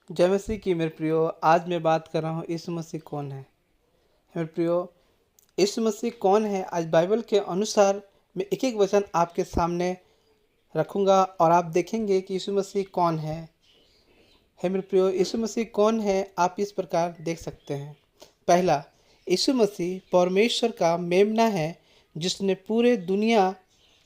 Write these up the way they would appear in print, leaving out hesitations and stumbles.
जय मसीह की मेरे प्रियो। आज मैं बात कर रहा हूँ यीशु मसीह कौन है। मेरे प्रियो, यीशु मसीह कौन है, आज बाइबल के अनुसार मैं एक एक वचन आपके सामने रखूँगा और आप देखेंगे कि यीशु मसीह कौन है मेरे प्रियो, यीशु मसीह कौन है आप इस प्रकार देख सकते हैं। पहला, यीशु मसीह परमेश्वर का मेमना है जिसने पूरे दुनिया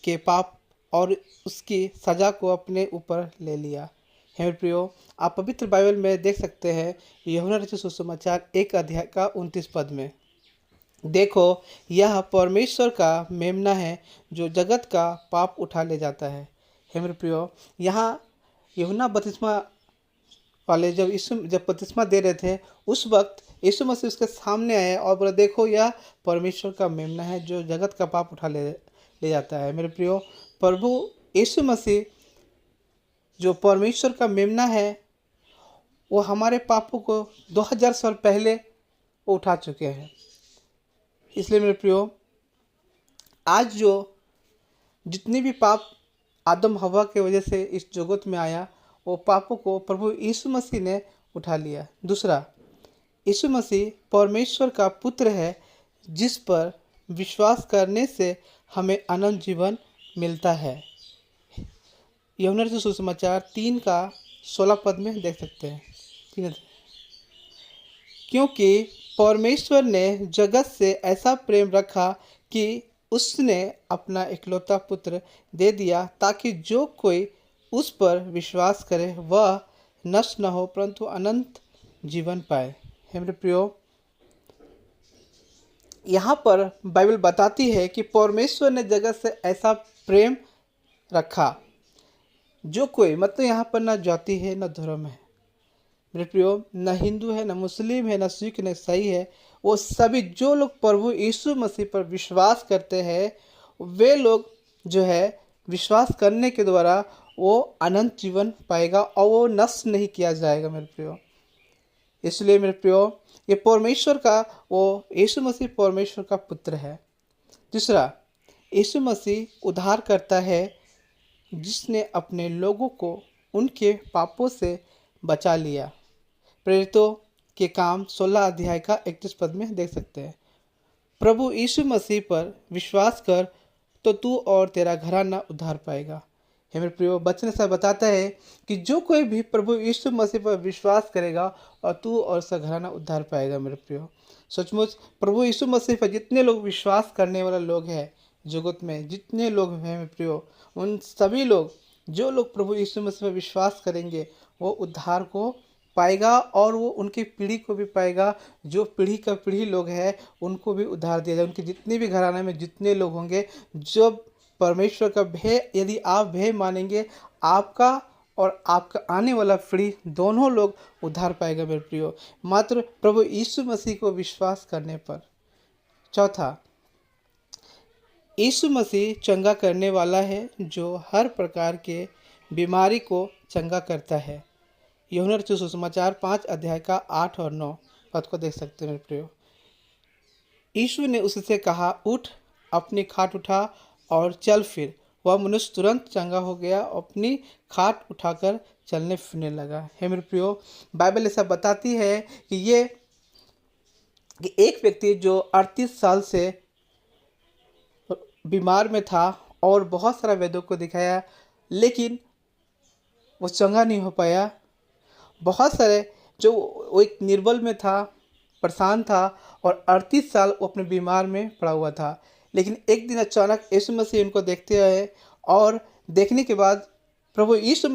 के पाप और उसकी सज़ा को अपने ऊपर ले लिया है। मेरे प्रियो, आप पवित्र बाइबल में देख सकते हैं यूहन्ना रचित सुसमाचार 1 अध्याय का 29 पद में। देखो, यह परमेश्वर का मेमना है जो जगत का पाप उठा ले जाता है। हे मेरे प्रियो, यहाँ यूहन्ना बपतिस्मा वाले जब बपतिस्मा दे रहे थे, उस वक्त यीशु मसीह उसके सामने आए और बोला, देखो यह परमेश्वर का मेमना है जो जगत का पाप उठा ले जाता है। मेरे प्रियो, प्रभु यीशु मसीह जो परमेश्वर का मेमना है, वो हमारे पापों को 2000 साल पहले वो उठा चुके हैं। इसलिए मेरे प्रियो, आज जो जितने भी पाप आदम हवा के वजह से इस जगत में आया, वो पापों को प्रभु यीशु मसीह ने उठा लिया। दूसरा, यीशु मसीह परमेश्वर का पुत्र है जिस पर विश्वास करने से हमें अनंत जीवन मिलता है। यूहन्ना रचित सुसमाचार 3 का 16 पद में देख सकते हैं। क्योंकि परमेश्वर ने जगत से ऐसा प्रेम रखा कि उसने अपना इकलौता पुत्र दे दिया ताकि जो कोई उस पर विश्वास करे वह नष्ट न हो परंतु अनंत जीवन पाए। हे मेरे प्रियो, यहाँ पर बाइबल बताती है कि परमेश्वर ने जगत से ऐसा प्रेम रखा, जो कोई मतलब यहाँ पर न जाति है न धर्म है मेरे प्रियो, न हिंदू है न मुस्लिम है न सिख न ईसाई है, वो सभी जो लोग प्रभु यीशु मसीह पर विश्वास करते हैं, वे लोग जो है विश्वास करने के द्वारा वो अनंत जीवन पाएगा और वो नष्ट नहीं किया जाएगा मेरे प्रियो। इसलिए मेरे प्रियो, ये परमेश्वर का वो यीशु मसीह परमेश्वर का पुत्र है। दूसरा, यीशु मसीह उद्धार करता है जिसने अपने लोगों को उनके पापों से बचा लिया। प्रेरितों के काम 16 अध्याय का 31 पद में देख सकते हैं। प्रभु यीशु मसीह पर विश्वास कर तो तू और तेरा घराना उद्धार पाएगा। हे मेरे प्रियो, वचन से बताता है कि जो कोई भी प्रभु यीशु मसीह पर विश्वास करेगा और तू और उसका घराना उद्धार पाएगा। मेरे प्रियो, सचमुच प्रभु यीशु मसीह पर जितने लोग विश्वास करने वाले लोग हैं जगत में, जितने लोग हैं मेरे प्रियो, उन सभी लोग जो लोग प्रभु यीशु मसीह पर विश्वास करेंगे वो उद्धार को पाएगा और वो उनकी पीढ़ी को भी पाएगा। जो पीढ़ी का पीढ़ी लोग हैं उनको भी उद्धार दिया जाए। उनके जितने भी घराने में जितने लोग होंगे, जो परमेश्वर का भय यदि आप भय मानेंगे, आपका और आपका आने वाला पीढ़ी दोनों लोग उद्धार पाएगा मेरे प्रियो, मात्र प्रभु यीशु मसीह को विश्वास करने पर। चौथा, यीशु मसीह चंगा करने वाला है जो हर प्रकार के बीमारी को चंगा करता है। यूहन्ना रचित सुसमाचार 5 अध्याय का 8 और 9 पद को देख सकते हैं मेरे प्रियो। यीशु ने उससे कहा, उठ, अपनी खाट उठा और चल फिर। वह मनुष्य तुरंत चंगा हो गया, अपनी खाट उठाकर चलने फिरने लगा। हे मेरे प्रियो, बाइबल ऐसा बताती है कि एक व्यक्ति जो 38 साल से बीमार में था और बहुत सारा वैद्यों को दिखाया, लेकिन वो चंगा नहीं हो पाया। बहुत सारे जो वो एक निर्बल में था, परेशान था और 38 साल वो अपने बीमार में पड़ा हुआ था। लेकिन एक दिन अचानक यीशु मसीह उनको देखते आए और देखने के बाद प्रभु यीशु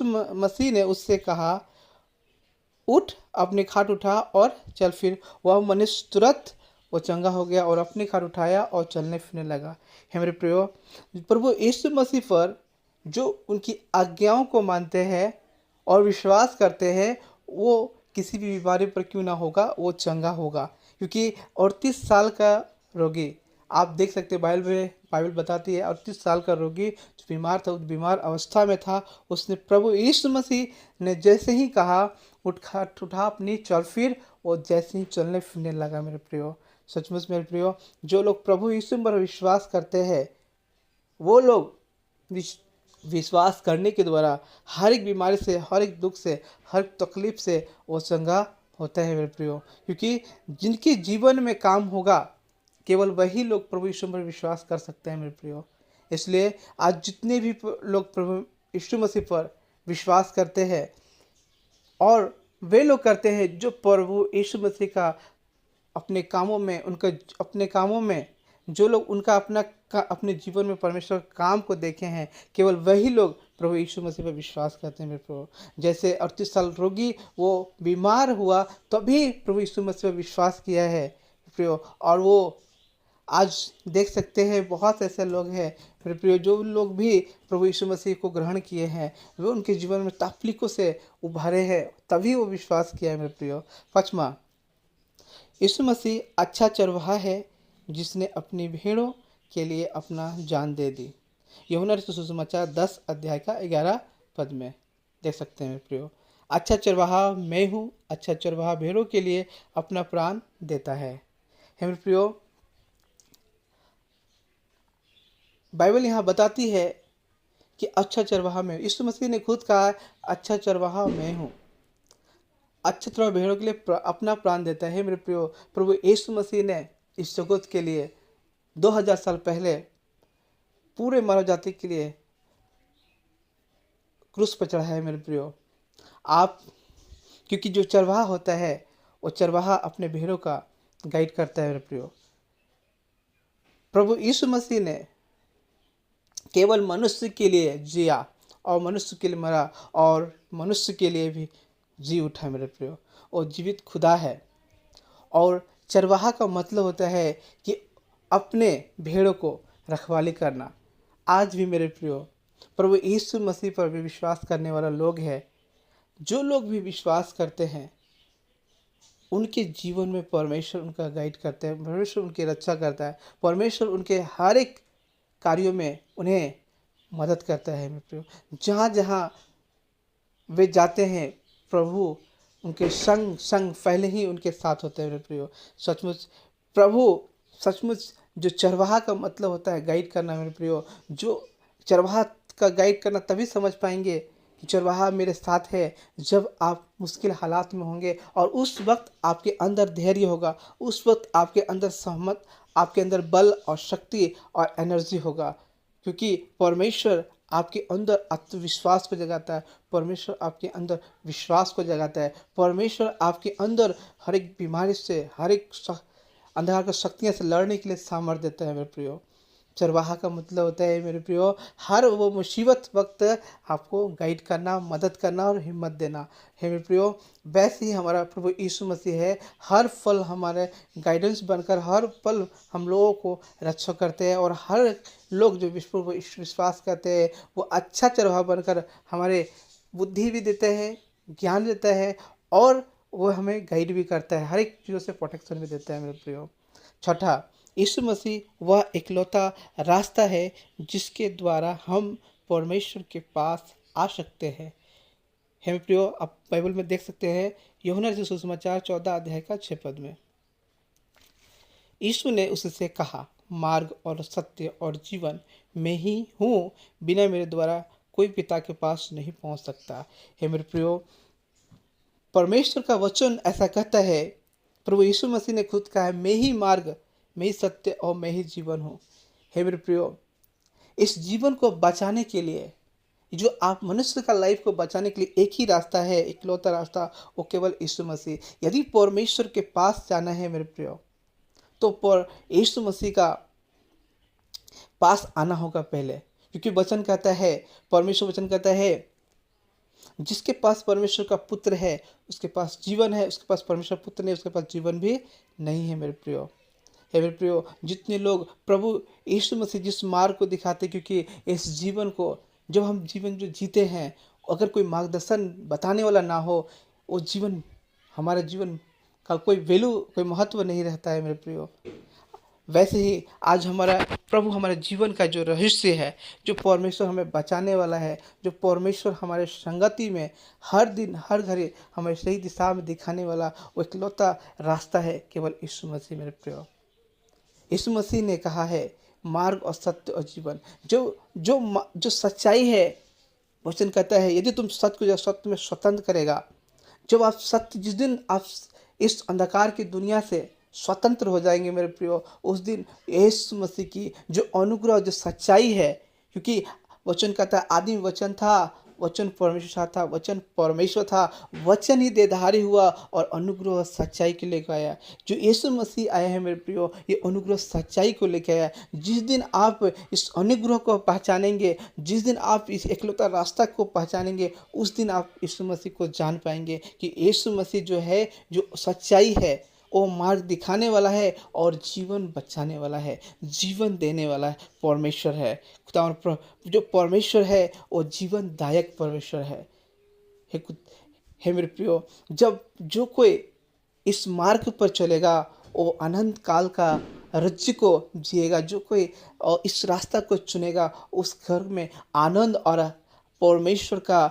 मसीह ने उससे कहा, उठ, अपनी खाट उठा और चल फिर। वह मनुष्य तुरंत वो चंगा हो गया और अपनी खाट उठाया और चलने फिरने लगा। हे मेरे प्रियो, प्रभु यीशु मसीह पर जो उनकी आज्ञाओं को मानते हैं और विश्वास करते हैं, वो किसी भी बीमारी पर क्यों ना होगा, वो चंगा होगा। क्योंकि 38 साल का रोगी, आप देख सकते हैं बाइबल बताती है 38 साल का रोगी जो बीमार था, उस बीमार अवस्था में था, उसने प्रभु यीशु मसीह ने जैसे ही कहा, उठा अपनी चल फिर, वो जैसे ही चलने फिरने लगा। मेरे प्रियो, सचमुच मेरे प्रियो, जो लोग प्रभु यीशु पर विश्वास करते हैं वो लोग विश्वास करने के द्वारा हर एक बीमारी से, हर एक दुख से, हर तकलीफ से वो चंगा होता है मेरे प्रियो। क्योंकि जिनके जीवन में काम होगा केवल वही लोग प्रभु यीशु पर विश्वास कर सकते हैं मेरे प्रियो। इसलिए आज जितने भी लोग प्रभु यीशु मसीह पर विश्वास करते हैं और वे लोग करते हैं जो प्रभु यीशु मसीह का अपने कामों में, उनका अपने कामों में जो लोग उनका अपने जीवन में परमेश्वर काम को देखे हैं, केवल वही लोग प्रभु यीशु मसीह पर विश्वास करते हैं मेरे प्रभु। जैसे 38 साल रोगी वो बीमार हुआ तभी प्रभु यीशु मसीह पर विश्वास किया है प्रियो, और वो आज देख सकते हैं बहुत ऐसे लोग हैं मेरे प्रियो जो लोग भी प्रभु यीशु मसीह को ग्रहण किए हैं, वे उनके जीवन में तकलीफों से उभरे हैं तभी वो विश्वास किया है मेरे प्रियो। पाँचवा, यीशु मसीह अच्छा चरवाहा है जिसने अपनी भेड़ों के लिए अपना जान दे दी। यूहन्ना रचित सुसमाचार 10 अध्याय का 11 पद में देख सकते हैं मेरे प्रियो। अच्छा चरवाहा मैं हूँ, अच्छा चरवाहा भेड़ों के लिए अपना प्राण देता है। मेरे प्रियो, बाइबल यहाँ बताती है कि अच्छा चरवाहा मैं हूँ। यीशु मसीह ने खुद कहा अच्छा चरवाहा मैं हूँ, अच्छा चरवाहा भेड़ों के लिए अपना प्राण देता है। मेरे प्रियो, प्रभु यीशु मसीह ने इस जगत के लिए 2000 साल पहले पूरे मानव जाति के लिए क्रूस पर चढ़ा है मेरे प्रियो। आप, क्योंकि जो चरवाहा होता है वो चरवाहा अपने भेड़ों का गाइड करता है मेरे प्रियो। प्रभु यीशु मसीह ने केवल मनुष्य के लिए जिया और मनुष्य के लिए मरा और मनुष्य के लिए भी जी उठा मेरे प्रियो। और जीवित खुदा है। और चरवाहा का मतलब होता है कि अपने भेड़ों को रखवाली करना। आज भी मेरे प्रियो प्रभु यीशु मसीह पर भी विश्वास करने वाला लोग हैं, जो लोग भी विश्वास करते हैं उनके जीवन में परमेश्वर उनका गाइड करते हैं, परमेश्वर उनकी रक्षा करता है, परमेश्वर उनके हर एक कार्यों में उन्हें मदद करता है मेरे प्रियो। जहाँ जहाँ वे जाते हैं प्रभु उनके संग पहले ही उनके साथ होते हैं मेरे प्रियो। सचमुच प्रभु, सचमुच जो चरवाहा का मतलब होता है गाइड करना मेरे प्रियो। जो चरवाहा का गाइड करना तभी समझ पाएंगे कि चरवाहा मेरे साथ है जब आप मुश्किल हालात में होंगे और उस वक्त आपके अंदर धैर्य होगा, उस वक्त आपके अंदर सहमत, आपके अंदर बल और शक्ति और एनर्जी होगा। क्योंकि परमेश्वर आपके अंदर आत्मविश्वास को जगाता है, परमेश्वर आपके अंदर विश्वास को जगाता है, परमेश्वर आपके अंदर हर एक बीमारी से, हर एक अंधकार की शक्तियों से लड़ने के लिए सामर्थ्य देता है मेरे प्रियो। चरवाहा का मतलब होता है मेरे प्रियो हर वो मुसीबत वक्त आपको गाइड करना, मदद करना और हिम्मत देना है मेरे प्रियो। वैसे ही हमारा प्रभु यीशु मसीह है, हर पल हमारे गाइडेंस बनकर हर पल हम लोगों को रक्षा करते हैं। और हर लोग जो विश्वास करते हैं वो अच्छा चरवाहा बनकर हमारे बुद्धि भी देते हैं, ज्ञान देता है और वो हमें गाइड भी करता है, हर एक चीज़ों से प्रोटेक्शन भी देता है मेरे प्रियो। छठा, यीशु मसीह वह इकलौता रास्ता है जिसके द्वारा हम परमेश्वर के पास आ सकते हैं। हे प्रियो, आप बाइबल में देख सकते हैं यूहन्ना रचित सुसमाचार 14 अध्याय का 6 पद में यीशु ने उससे कहा, मार्ग और सत्य और जीवन मैं ही हूँ, बिना मेरे द्वारा कोई पिता के पास नहीं पहुँच सकता। हे मेरे प्रियो, परमेश्वर का वचन ऐसा कहता है, प्रभु यीशु मसीह ने खुद कहा है, मैं ही मार्ग, मैं ही सत्य और मैं ही जीवन हूँ। हे मेरे प्रियो, इस जीवन को बचाने के लिए, जो आप मनुष्य का लाइफ को बचाने के लिए एक ही रास्ता है, इकलौता रास्ता, वो केवल यीशु मसीह। यदि परमेश्वर के पास जाना है मेरे प्रियो, तो पर यीशु मसीह का पास आना होगा पहले। क्योंकि वचन कहता है, परमेश्वर वचन कहता है, जिसके पास परमेश्वर का पुत्र है उसके पास जीवन है, उसके पास परमेश्वर पुत्र नहीं उसके पास जीवन भी नहीं है मेरे प्रियो। हे मेरे प्रियो, जितने लोग प्रभु यीशु मसीह जिस मार्ग को दिखाते, क्योंकि इस जीवन को जब हम जीवन जो जीते हैं, अगर कोई मार्गदर्शन बताने वाला ना हो, वो जीवन, हमारा जीवन का कोई वैल्यू, कोई महत्व नहीं रहता है मेरे प्रियो। वैसे ही आज हमारा प्रभु हमारे जीवन का जो रहस्य है, जो परमेश्वर हमें बचाने वाला है, जो परमेश्वर हमारे संगति में हर दिन हर घड़ी हमें सही दिशा में दिखाने वाला वो इकलौता रास्ता है केवल यीशु मसीह मेरे प्रियो। यीशु मसीह ने कहा है, मार्ग और सत्य और जीवन। जो सच्चाई है, वचन कहता है यदि तुम सत्य को जो सत्य में स्वतंत्र करेगा, जब आप सत्य जिस दिन आप इस अंधकार की दुनिया से स्वतंत्र हो जाएंगे मेरे प्रियो, उस दिन यीशु मसीह की जो अनुग्रह जो सच्चाई है, क्योंकि वचन कहता है आदि में वचन था, वचन परमेश्वर था, वचन परमेश्वर था, वचन ही देहधारी हुआ और अनुग्रह और सच्चाई के लेकर आया। जो यीशु मसीह आए हैं मेरे प्रियो, ये अनुग्रह सच्चाई को लेकर आया। जिस दिन आप इस अनुग्रह को पहचानेंगे, जिस दिन आप इस एकलौता रास्ता को पहचानेंगे, उस दिन आप यीशु मसीह को जान पाएंगे कि यीशु मसीह जो है, जो सच्चाई है, वो मार्ग दिखाने वाला है और जीवन बचाने वाला है, जीवन देने वाला है परमेश्वर है। खुदा और जो परमेश्वर है वो जीवनदायक परमेश्वर है। हे मेरे प्रियो, जब जो कोई इस मार्ग पर चलेगा वो अनंत काल का राज्य को जिएगा। जो कोई इस रास्ता को चुनेगा, उस घर में आनंद और परमेश्वर का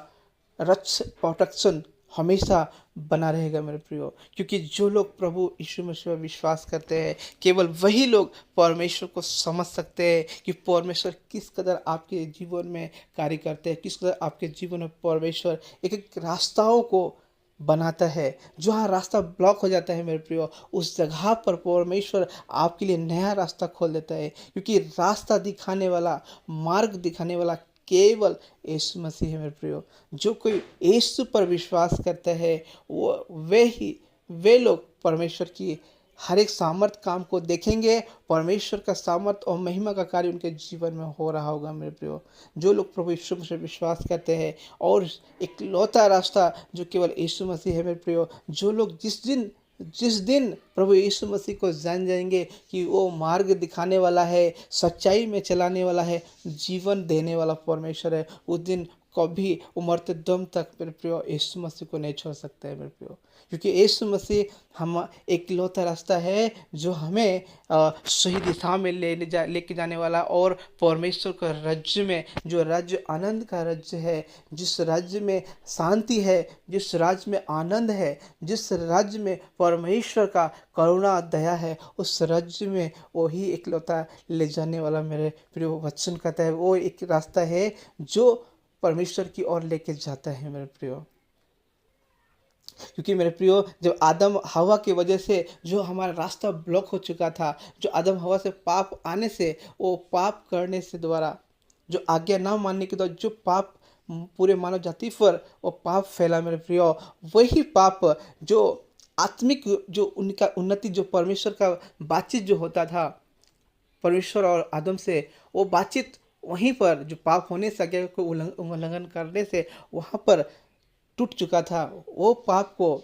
प्रोटेक्शन हमेशा बना रहेगा मेरे प्रियो। क्योंकि जो लोग प्रभु यीशु मसीह पर विश्वास करते हैं, केवल वही लोग परमेश्वर को समझ सकते हैं कि परमेश्वर किस कदर आपके जीवन में कार्य करते हैं, किस कदर आपके जीवन में परमेश्वर एक एक रास्ताओं को बनाता है। जहाँ रास्ता ब्लॉक हो जाता है मेरे प्रियो, उस जगह पर परमेश्वर आपके लिए नया रास्ता खोल देता है। क्योंकि रास्ता दिखाने वाला, मार्ग दिखाने वाला केवल यीशु मसीह है मेरे प्रियो। जो कोई यीशु पर विश्वास करता है, वे लोग परमेश्वर की हर एक सामर्थ काम को देखेंगे। परमेश्वर का सामर्थ और महिमा का कार्य उनके जीवन में हो रहा होगा मेरे प्रियो। जो लोग प्रभु यीशु मसीह पर विश्वास करते हैं और इकलौता रास्ता जो केवल यीशु मसीह है मेरे प्रियो, जो लोग जिस दिन प्रभु यीशु मसीह को जान जाएंगे कि वो मार्ग दिखाने वाला है, सच्चाई में चलाने वाला है, जीवन देने वाला परमेश्वर है, उस दिन कभी उमरते दम तक मेरे प्रियो यीशु मसीह को नहीं छोड़ सकते हैं मेरे प्रियो। क्योंकि यीशु मसीह हम एक लौता रास्ता है जो हमें सही दिशा में लेके जाने वाला, और परमेश्वर का राज्य में, जो राज्य आनंद का राज्य है, जिस राज्य में शांति है, जिस राज्य में आनंद है, जिस राज्य में परमेश्वर का करुणा दया है, उस राज्य में वही एकलौता ले जाने वाला मेरे प्रियो वचन कहता है। वो एक रास्ता है जो परमेश्वर की ओर लेके जाता है मेरे प्रियो। क्योंकि मेरे प्रियो, जब आदम हवा की वजह से जो हमारा रास्ता ब्लॉक हो चुका था, जो आदम हवा से पाप आने से, वो पाप करने से द्वारा, जो आज्ञा ना मानने के द्वारा जो पाप पूरे मानव जाति पर वो पाप फैला मेरे प्रियो, वही पाप जो आत्मिक जो उनका उन्नति, जो परमेश्वर का बातचीत जो होता था परमेश्वर और आदम से, वो बातचीत वहीं पर जो पाप होने से, आज्ञा को उल्लंघन करने से वहाँ पर टूट चुका था। वो पाप को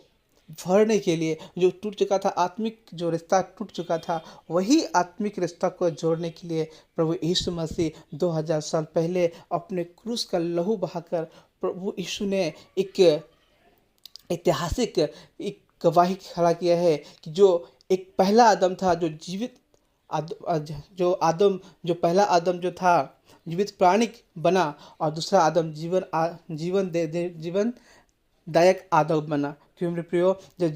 भरने के लिए जो टूट चुका था, आत्मिक जो रिश्ता टूट चुका था, वही आत्मिक रिश्ता को जोड़ने के लिए प्रभु यीशु मसीह 2000 साल पहले अपने क्रूस का लहू बहाकर प्रभु यीशु ने एक ऐतिहासिक एक गवाही खड़ा किया है कि जो एक पहला आदम था जो जीवित जो पहला आदम जो था जीवित प्राणी बना, और दूसरा आदम जीवन दायक आदम बना। क्यों मेरे प्रियो, जो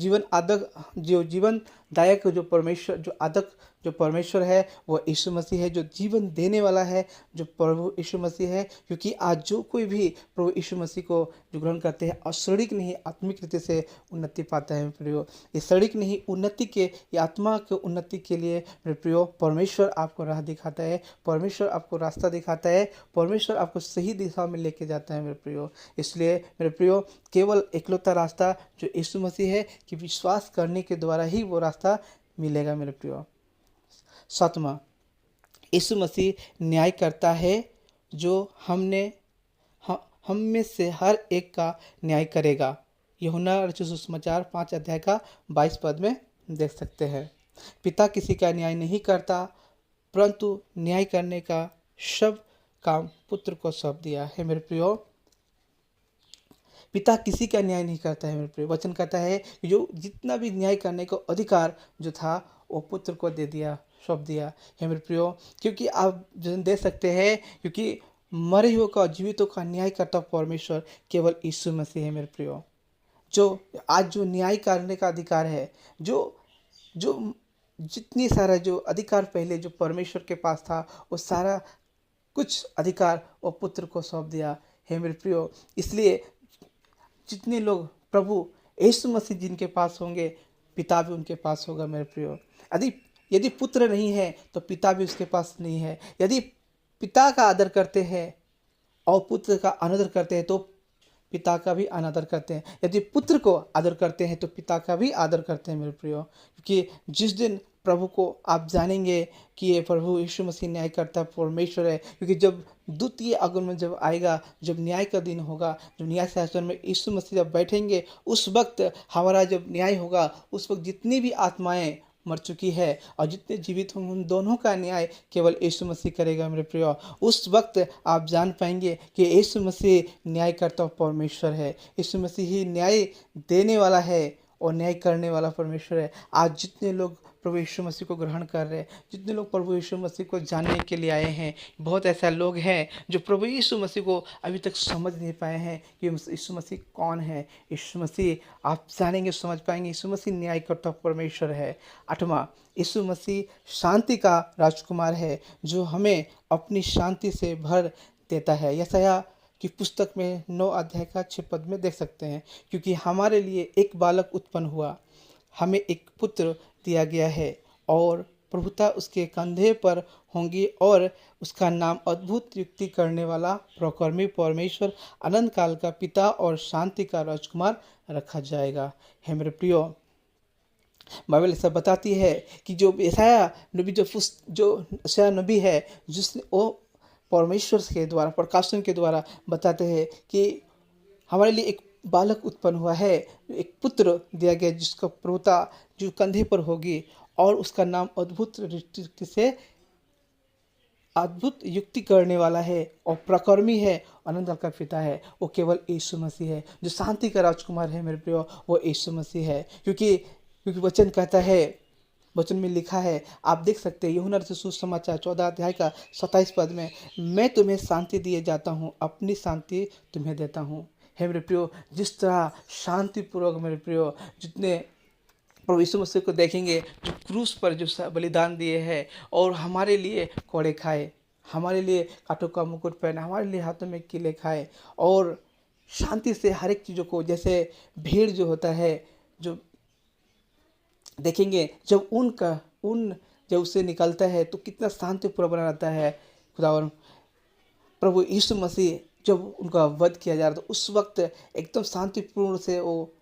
जीवन दायक जो परमेश्वर, जो आदक जो परमेश्वर है, वो यीशु मसीह है, जो जीवन देने वाला है, जो प्रभु यीशु मसीह है। क्योंकि आज जो कोई भी प्रभु यीशु मसीह को जो ग्रहण करते हैं, और शारीरिक नहीं आत्मिक रीति से उन्नति पाता है मेरे प्रियो। ये शारीरिक नहीं उन्नति के, ये आत्मा के उन्नति के लिए मेरे प्रियो परमेश्वर आपको राह दिखाता है, परमेश्वर आपको रास्ता दिखाता है, परमेश्वर आपको सही दिशा में लेके जाता है मेरे प्रियो। इसलिए मेरे प्रियो, केवल एकलौता रास्ता जो यीशु मसीह है कि विश्वास करने के द्वारा ही वो रास्ता मिलेगा मेरे प्रियो। 7वां, यीशु मसीह न्याय करता है जो हम में से हर एक का न्याय करेगा। यूहन्ना रचित सुसमाचार 5 अध्याय का 22 पद में देख सकते हैं। पिता किसी का न्याय नहीं करता, परंतु न्याय करने का सब काम पुत्र को सौंप दिया है मेरे प्रियो। पिता किसी का न्याय नहीं करता है मेरे प्रियो। वचन कहता है कि जो जितना भी न्याय करने का अधिकार जो था वो पुत्र को दे दिया, सौंप दिया है मेरे प्रियो। क्योंकि आप जो दे सकते हैं, क्योंकि मरे हुए का जीवितों का न्याय करता परमेश्वर केवल यीशु मसीह है मेरे प्रियो। जो आज जो न्याय करने का अधिकार है, जो जितनी सारा जो अधिकार पहले जो परमेश्वर के पास था, वो सारा कुछ अधिकार वो पुत्र को सौंप दिया। हे मेरे प्रियो, इसलिए जितने लोग प्रभु यीशु मसीह जिनके पास होंगे, पिता भी उनके पास होगा मेरे प्रियो। यदि यदि पुत्र नहीं है तो पिता भी उसके पास नहीं है। यदि पिता का आदर करते हैं और पुत्र का अनादर करते हैं तो पिता का भी अनादर करते हैं। यदि पुत्र को आदर करते हैं तो पिता का भी आदर करते हैं मेरे प्रियो। क्योंकि जिस दिन प्रभु को आप जानेंगे कि ये प्रभु यीशु मसीह न्याय करता परमेश्वर है, क्योंकि जब द्वितीय आगमन जब आएगा, जब न्याय का दिन होगा, जब न्याय शासन में यीशु मसीह जब बैठेंगे, उस वक्त हमारा जब न्याय होगा, उस वक्त जितनी भी आत्माएं मर चुकी है और जितने जीवित होंगे उन दोनों का न्याय केवल यीशु मसीह करेगा मेरे प्रियो। उस वक्त आप जान पाएंगे कि यीशु मसीह न्याय करता परमेश्वर है। यीशु मसीह ही न्याय देने वाला है और न्याय करने वाला परमेश्वर है। आज जितने लोग प्रभु यीशु मसीह को ग्रहण कर रहे हैं, जितने लोग प्रभु यीशु मसीह को जानने के लिए आए हैं, बहुत ऐसा लोग हैं जो प्रभु यीशु मसीह को अभी तक समझ नहीं पाए हैं कि यीशु मसीह कौन है। यीशु मसीह आप जानेंगे, समझ पाएंगे, यीशु मसीह न्याय करता परमेश्वर है। 8वां, यीशु मसीह शांति का राजकुमार है जो हमें अपनी शांति से भर देता है। यशायाह की पुस्तक में 9 अध्याय का 6 पद में देख सकते हैं, क्योंकि हमारे लिए एक बालक उत्पन्न हुआ, हमें एक पुत्र दिया गया है और प्रभुता उसके कंधे पर होंगी और उसका नाम अद्भुत युक्ति करने वाला, प्रकर्मी परमेश्वर, अनंत काल का पिता और शांति का राजकुमार रखा जाएगा। हे मेरे प्रियो, बाइबल ऐसा बताती है कि जो यशायाह नबी जो यशायाह नबी है, जिसने वो परमेश्वर के द्वारा, प्रकाशन के द्वारा बताते हैं कि हमारे लिए एक बालक उत्पन्न हुआ है, एक पुत्र दिया गया जिसका प्रभुता जो कंधे पर होगी और उसका नाम अद्भुत युक्ति करने वाला है और प्रकर्मी है, अनंत काल का पिता है। वो केवल यीशु मसीह है। जो शांति का राजकुमार है मेरे प्रियो, वो यीशु मसीह है। क्योंकि वचन कहता है, वचन में लिखा है, आप देख सकते हैं यूहन्ना रचित सुसमाचार 14 अध्याय का 27 पद में, मैं तुम्हें शांति दिए जाता हूँ, अपनी शांति तुम्हें देता हूँ। हे मेरे प्रियो, जिस तरह शांतिपूर्वक मेरे प्रियो, जितने प्रभु यीशु मसीह को देखेंगे जो क्रूस पर जो बलिदान दिए हैं और हमारे लिए कोड़े खाए, हमारे लिए कांटों का मुकुट पहना, हमारे लिए हाथों में कीले खाए और शांति से हर एक चीज़ों को, जैसे भीड़ जो होता है, जो देखेंगे जब ऊन जब उससे निकलता है तो कितना शांतिपूर्ण बना रहता है खुदावन। प्रभु यीशु मसीह जब उनका वध किया जा रहा था उस वक्त एकदम शांतिपूर्ण से वो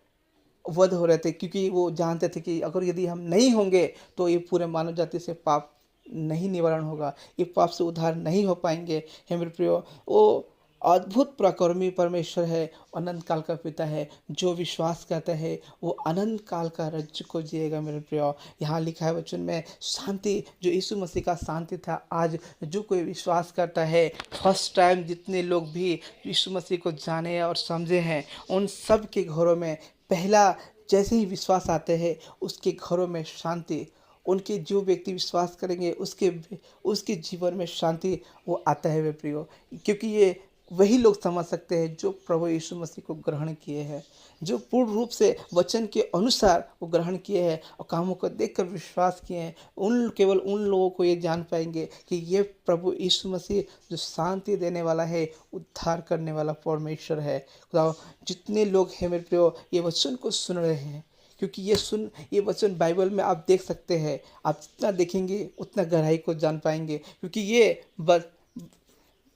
वध हो रहे थे, क्योंकि वो जानते थे कि अगर यदि हम नहीं होंगे तो ये पूरे मानव जाति से पाप नहीं निवारण होगा, ये पाप से उद्धार नहीं हो पाएंगे। हे मेरे प्रियो, वो अद्भुत पराक्रमी परमेश्वर है, अनंत काल का पिता है। जो विश्वास करता है वो अनंत काल का राज्य को जिएगा मेरे प्रियो। यहाँ लिखा है वचन में, शांति जो यीशु मसीह का शांति था, आज जो कोई विश्वास करता है, फर्स्ट टाइम जितने लोग भी यीशु मसीह को जाने और समझे हैं, उन सब के घरों में पहला जैसे ही विश्वास आते हैं उसके घरों में शांति, उनके जो व्यक्ति विश्वास करेंगे उसके जीवन में शांति वो आता है वे प्रियो। क्योंकि ये वही लोग समझ सकते हैं जो प्रभु यीशु मसीह को ग्रहण किए हैं, जो पूर्ण रूप से वचन के अनुसार वो ग्रहण किए हैं और कामों को देखकर विश्वास किए हैं। केवल उन लोगों को ये जान पाएंगे कि ये प्रभु यीशु मसीह जो शांति देने वाला है, उद्धार करने वाला परमेश्वर है। जितने लोग हैं मेरे प्रियो ये वचन को सुन रहे हैं, क्योंकि ये वचन बाइबल में आप देख सकते हैं, आप जितना देखेंगे उतना गहराई को जान पाएंगे। क्योंकि ये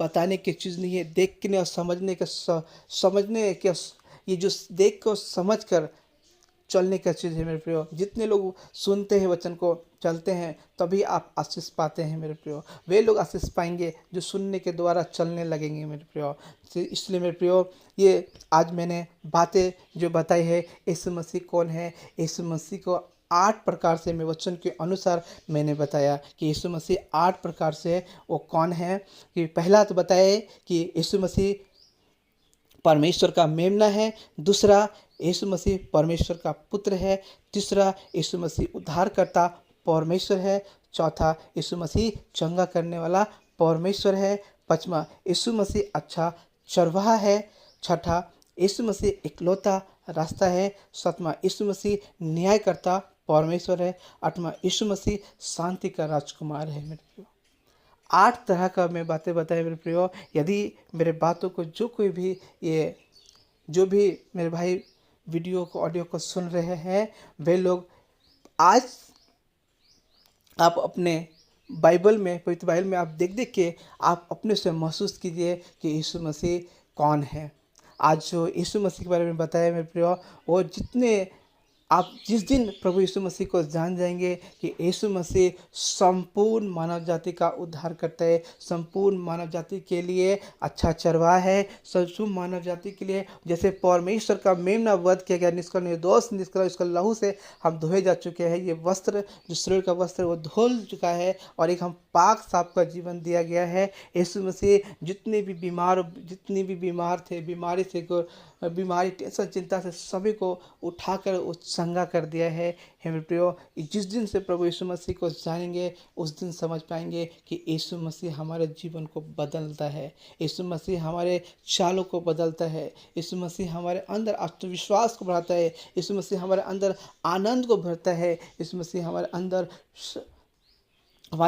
बताने की चीज़ नहीं है, देखने और समझने के ये जो देख कर समझ कर चलने का चीज़ है मेरे प्रियो। जितने लोग सुनते हैं वचन को, चलते हैं, तभी आप आशीष पाते हैं मेरे प्रियो। वे लोग आशीष पाएंगे जो सुनने के द्वारा चलने लगेंगे मेरे प्रियो। इसलिए मेरे प्रियो, ये आज मैंने बातें जो बताई है, यीशु मसीह कौन है, यीशु मसीह को 8 प्रकार से मैं वचन के अनुसार मैंने बताया कि यीशु मसीह 8 प्रकार से वो कौन है। कि पहला तो बताया कि यीशु मसीह परमेश्वर का मेमना है, दूसरा यीशु मसीह परमेश्वर का पुत्र है, तीसरा यीशु मसीह उद्धारकर्ता परमेश्वर है, चौथा यीशु मसीह चंगा करने वाला परमेश्वर है, पांचवा यीशु मसीह अच्छा चरवाहा है, छठा यीशु मसीह इकलौता रास्ता है, सातवां यीशु मसीह न्यायकर्ता परमेश्वर है, 8वां यीशु मसीह शांति का राजकुमार है मेरे प्रियो। 8 तरह का मैं बातें बताई मेरे प्रियो। यदि मेरे बातों को जो भी मेरे भाई वीडियो को ऑडियो को सुन रहे हैं, वे लोग आज आप अपने बाइबल में, पवित्र बाइबल में आप देख देख के आप अपने से महसूस कीजिए कि यीशु मसीह कौन है। आज जो यीशु मसीह के बारे में बताया मेरे प्रियो, वो आप जिस दिन प्रभु यीशु मसीह को जान जाएंगे कि यीशु मसीह संपूर्ण मानव जाति का उद्धार करता है, संपूर्ण मानव जाति के लिए अच्छा चरवाहा है, संपूर्ण मानव जाति के लिए जैसे परमेश्वर का मेमना वध किया गया, निष्कल निर्दोष निष्कल उसका लहू से हम धोए जा चुके हैं। ये वस्त्र जो शरीर का वस्त्र वो धुल चुका है और एक हम पाक साफ का जीवन दिया गया है। यीशु मसीह जितने भी बीमार थे, बीमारी टेंशन चिंता से सभी को उठाकर चंगा कर दिया है। हे मेरे प्रियो, जिस दिन से प्रभु यीशु मसीह को जानेंगे उस दिन समझ पाएंगे कि यीशु मसीह हमारे जीवन को बदलता है, यीशु मसीह हमारे चालों को बदलता है, यीशु मसीह हमारे अंदर आत्मविश्वास को बढ़ाता है, यीशु मसीह हमारे अंदर आनंद को भरता है, यीशु मसीह हमारे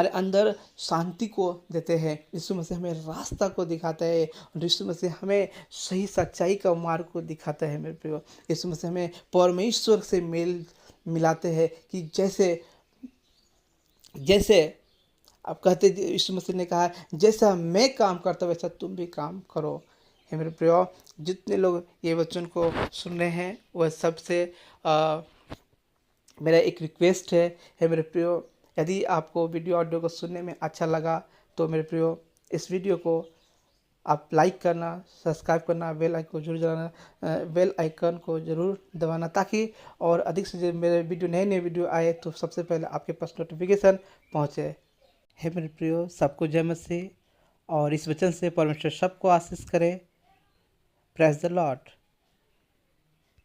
अंदर शांति को देते हैं, यीशु मसीह हमें रास्ता को दिखाता है और यीशु मसीह हमें सही सच्चाई का मार्ग को दिखाता है। मेरे प्रियो, यीशु मसीह हमें परमेश्वर से मेल मिलाते हैं कि जैसे आप कहते, यीशु मसीह ने कहा जैसा मैं काम करता हूँ वैसा तुम भी काम करो। हे मेरे प्रियो, जितने लोग ये वचन को सुन रहे हैं वह सबसे मेरा एक रिक्वेस्ट है। हे मेरे प्रियो, यदि आपको वीडियो ऑडियो को सुनने में अच्छा लगा तो मेरे प्रियो इस वीडियो को आप लाइक करना, सब्सक्राइब करना, बेल आइकन को जरूर दबाना, ताकि और अधिक से मेरे नए वीडियो आए तो सबसे पहले आपके पास नोटिफिकेशन पहुँचे। हे मेरे प्रियो, सबको जय मसीह और इस वचन से परमेश्वर सबको आशीष करे। Praise the Lord.